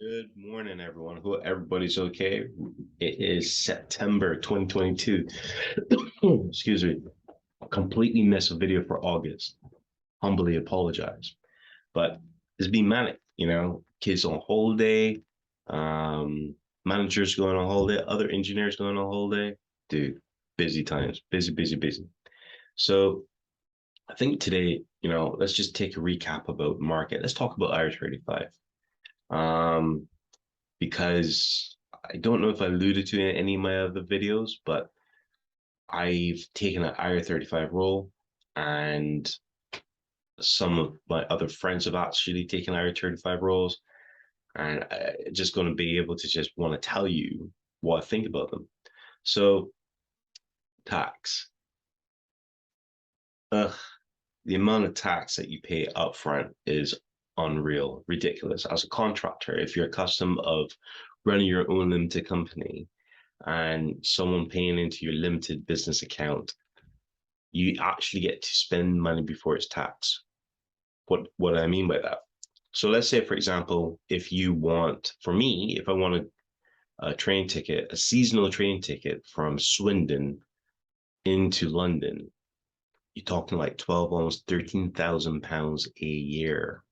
Good morning, everyone. Hope everybody's okay. It is September 2022. Excuse me. Completely missed a video for August. Humbly apologize. But it's been manic, kids on holiday, managers going on holiday, other engineers going on holiday. Dude, busy times, busy, busy, busy. So I think today, let's just take a recap about the market. Let's talk about IR35. Um, because I don't know if I alluded to in any of my other videos, but I've taken an IR35 role, and some of my other friends have actually taken IR35 roles, and I'm just going to be able to just want to tell you what I think about them. So, tax. Ugh, the amount of tax that you pay upfront is unreal, ridiculous. As a contractor, if you're accustomed of running your own limited company, and someone paying into your limited business account, you actually get to spend money before it's taxed. What I mean by that? So let's say, for example, if you want, for me, if I want a train ticket, a seasonal train ticket from Swindon into London, you're talking like 12, almost £13,000 a year,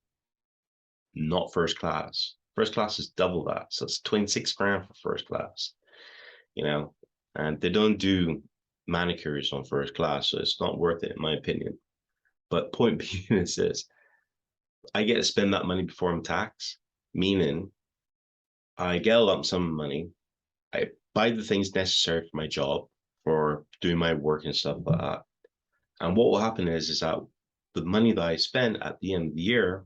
not first class. First class is double that. So it's 26 grand for first class, you know, and they don't do manicures on first class, so it's not worth it in my opinion. But point being is this: I get to spend that money before I'm taxed, meaning I get a lump sum of money, I buy the things necessary for my job, for doing my work and stuff like that. And what will happen is that the money that I spend at the end of the year,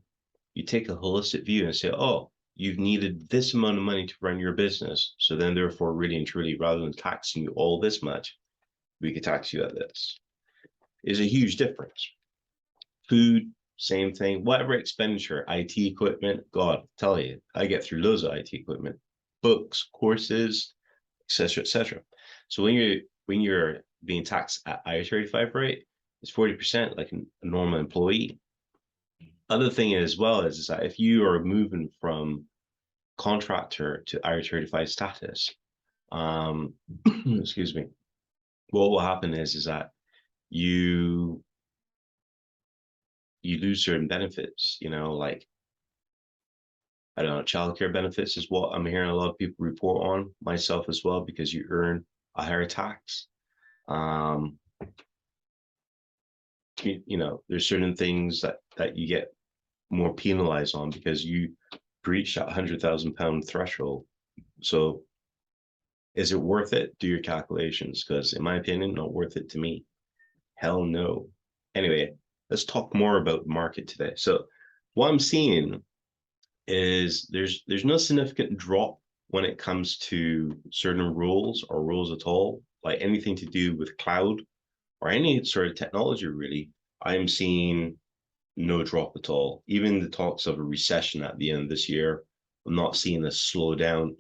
you take a holistic view and say, oh, you've needed this amount of money to run your business. So then therefore, really and truly, rather than taxing you all this much, we could tax you at this. Is a huge difference. Food, same thing. Whatever expenditure, IT equipment, God, tell you, I get through loads of IT equipment, books, courses, etc., etc. So when you're being taxed at IR35 rate, it's 40% like a normal employee. Other thing as well is that if you are moving from contractor to IR35 status, um, excuse me, what will happen is that you you lose certain benefits, like I don't know, childcare benefits is what I'm hearing a lot of people report on, myself as well, because you earn a higher tax. Um, there's certain things that you get more penalized on because you breach that £100,000 threshold. So is it worth it? Do your calculations, because in my opinion, not worth it to me. Hell no. Anyway, let's talk more about the market today. So what I'm seeing is there's no significant drop when it comes to certain rules or rules at all, like anything to do with cloud or any sort of technology really. I'm seeing no drop at all. Even the talks of a recession at the end of this year, I'm not seeing a slowdown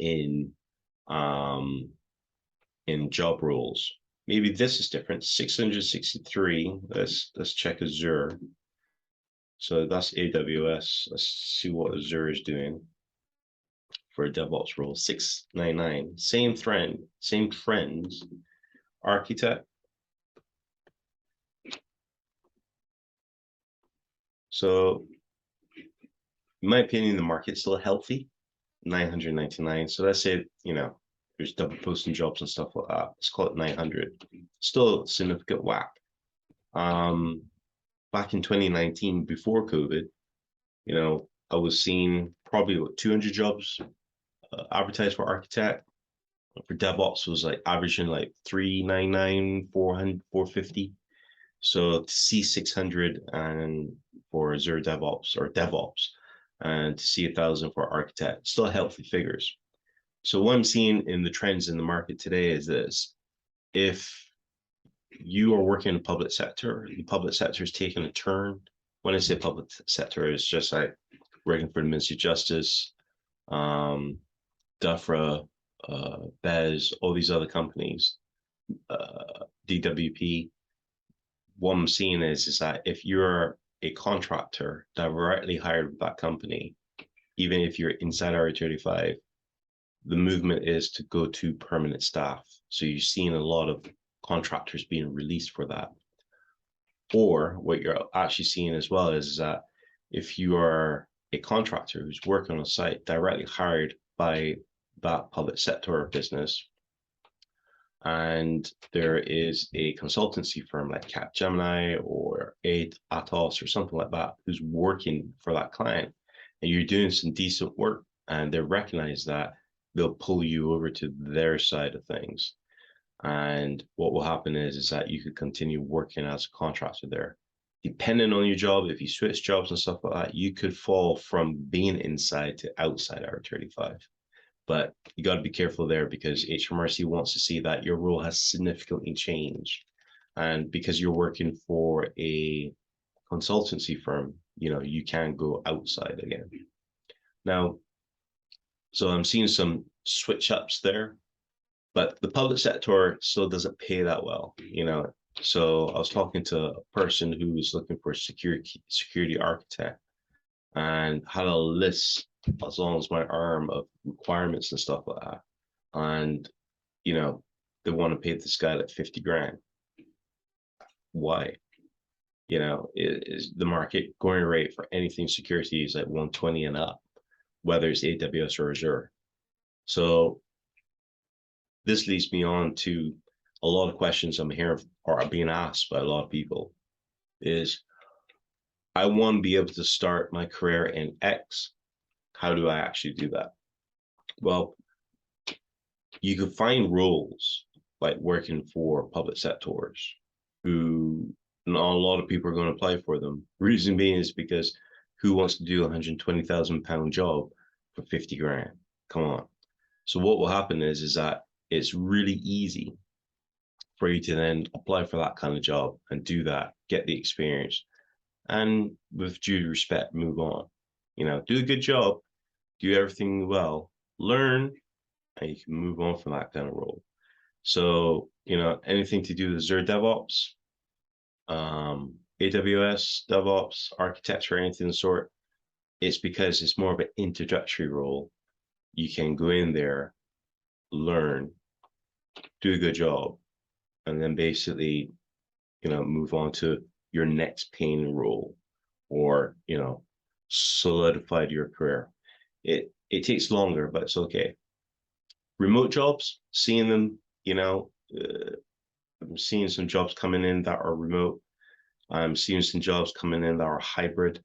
um in job roles. Maybe this is different. 663. Let's check Azure. So that's AWS. Let's see what Azure is doing for a DevOps role. 699. Same trends. Architect. So in my opinion, the market's still healthy. 999. So let's say, there's double posting jobs and stuff like that. Let's call it 900. Still a significant whack. Um, Back in 2019, before COVID, I was seeing probably about 200 jobs advertised for architect. For DevOps was like averaging like 399, 400, 450. So to see 600 and for Azure DevOps or DevOps, and to see 1,000 for architect, still healthy figures. So what I'm seeing in the trends in the market today is this: if you are working in the public sector is taking a turn. When I say public sector, it's just like working for the Ministry of Justice, um, DUFRA, BES, all these other companies, DWP. What I'm seeing is that if you're a contractor directly hired with that company, even if you're inside IR35, the movement is to go to permanent staff. So you're seeing a lot of contractors being released for that. Or what you're actually seeing as well is that if you are a contractor who's working on site directly hired by that public sector business, and there is a consultancy firm like Capgemini or Atos or something like that who's working for that client, and you're doing some decent work, and they recognize that, they'll pull you over to their side of things. And what will happen is that you could continue working as a contractor there. Depending on your job, if you switch jobs and stuff like that, you could fall from being inside to outside IR35. But you got to be careful there, because HMRC wants to see that your role has significantly changed. And because you're working for a consultancy firm, you can go outside again. Now, so I'm seeing some switch ups there, but the public sector still doesn't pay that well, So I was talking to a person who was looking for a security architect, and had a list as long as my arm of requirements and stuff like that. And, they want to pay this guy like 50 grand. Why? Is the market going rate for anything security is like 120 and up, whether it's AWS or Azure. So this leads me on to a lot of questions I'm hearing or are being asked by a lot of people is, I want to be able to start my career in X. How do I actually do that? Well, you could find roles like working for public sectors who not a lot of people are going to apply for them. Reason being is because who wants to do a £120,000 job for 50 grand? Come on. So what will happen is that it's really easy for you to then apply for that kind of job and do that, get the experience, and with due respect, move on. Do a good job, do everything well, learn, and you can move on from that kind of role. So, anything to do with Azure DevOps, AWS DevOps, architecture, anything of the sort, it's because it's more of an introductory role. You can go in there, learn, do a good job, and then basically, move on to your next paying role, or, solidified your career. It takes longer, but it's okay. Remote jobs, seeing them, I'm seeing some jobs coming in that are remote. I'm seeing some jobs coming in that are hybrid.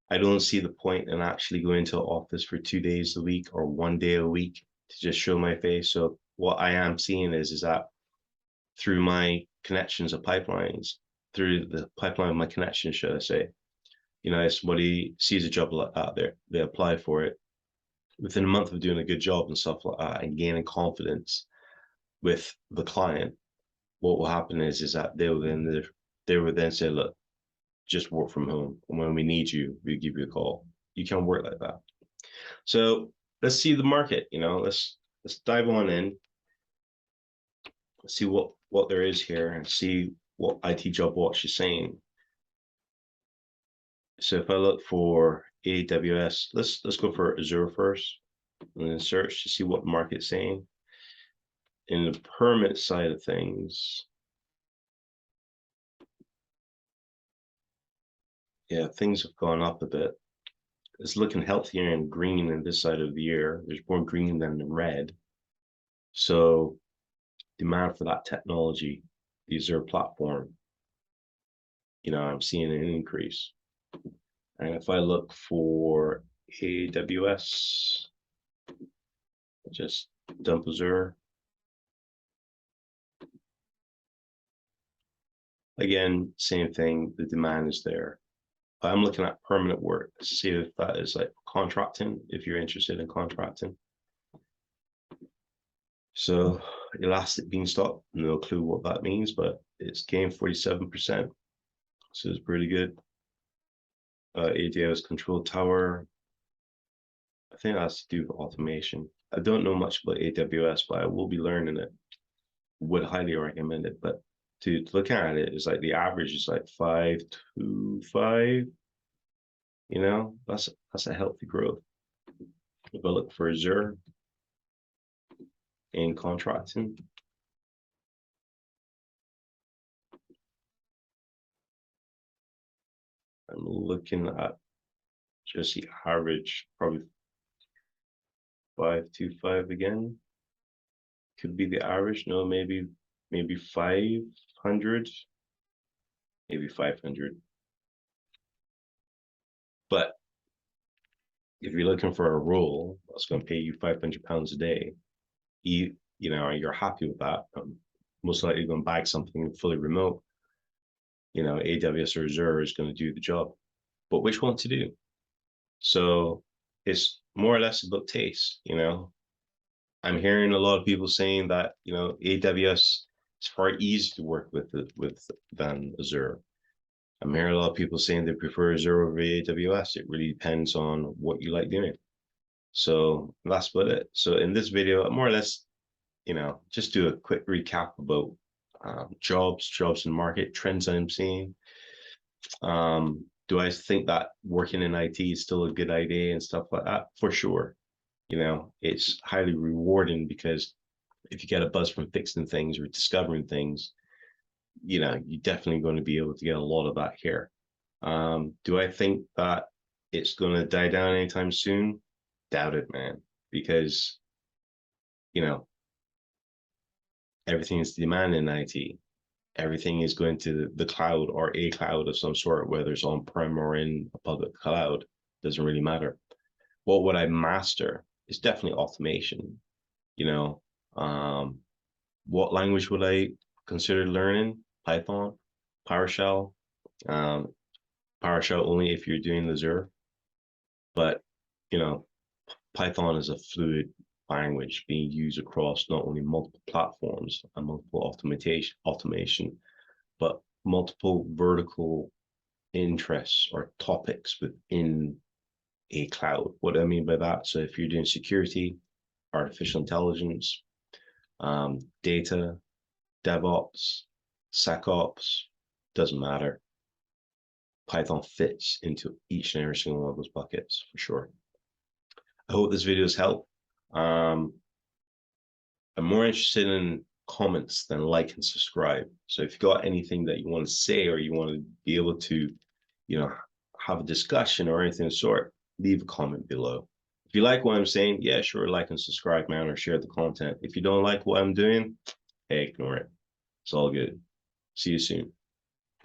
I don't see the point in actually going to an office for 2 days a week or 1 day a week to just show my face. So what I am seeing is that through my connections of pipelines, through the pipeline of my connections, should I say, if somebody sees a job like that, they apply for it. Within a month of doing a good job and stuff like that, and gaining confidence with the client, what will happen is that they will then say, look, just work from home. And when we need you, we give you a call. You can work like that. So let's see the market, let's dive on in, see what there is here, and see what IT Job Watch is saying. So if I look for AWS, let's go for Azure first, and then search to see what the market's saying. In the permit side of things, yeah, things have gone up a bit. It's looking healthier and green in this side of the year. There's more green than red. So demand for that technology, the Azure platform, I'm seeing an increase. And if I look for AWS, just dump Azure. Again, same thing, the demand is there. I'm looking at permanent work to see if that is like contracting, if you're interested in contracting. So Elastic Beanstalk, no clue what that means, but it's gained 47%. So it's pretty good. AWS Control Tower, I think that's to do with automation. I don't know much about AWS, but I will be learning it. Would highly recommend it. But to look at it, it's like the average is like 525. That's a healthy growth. If I look for Azure in contracting, I'm looking at just the average, probably 525 again. Could be the average. No, maybe 500, maybe 500. But if you're looking for a role that's going to pay you £500 a day, you know, you're happy with that. Most likely going to bag something fully remote. You know, AWS or Azure is going to do the job. But which one to do? So it's more or less about taste. You know, I'm hearing a lot of people saying that, you know, AWS is far easier to work with than Azure. I'm hearing a lot of people saying they prefer Azure over AWS. It really depends on what you like doing. So that's about it. So in this video, more or less, you know, just do a quick recap about jobs in market, trends I'm seeing. Do I think that working in IT is still a good idea and stuff like that? For sure. You know, it's highly rewarding because if you get a buzz from fixing things or discovering things, you know, you're definitely going to be able to get a lot of that here. Do I think that it's going to die down anytime soon? Doubt it, man, because, you know, everything is demand in IT. Everything is going to the cloud or a cloud of some sort, whether it's on-prem or in a public cloud, doesn't really matter. What would I master is definitely automation. You know, what language would I consider learning? Python, PowerShell, PowerShell only if you're doing Azure. But, you know, Python is a fluid language being used across not only multiple platforms and multiple automation, but multiple vertical interests or topics within a cloud. What do I mean by that? So if you're doing security, artificial intelligence, data, DevOps, SecOps, doesn't matter. Python fits into each and every single one of those buckets for sure. I hope this video has helped. I'm more interested in comments than like and subscribe. So if you got anything that you want to say or you want to be able to, you know, have a discussion or anything of the sort, leave a comment below. If you like what I'm saying, yeah, sure, like and subscribe, man, or share the content. If you don't like what I'm doing, hey, ignore it. It's all good. See you soon.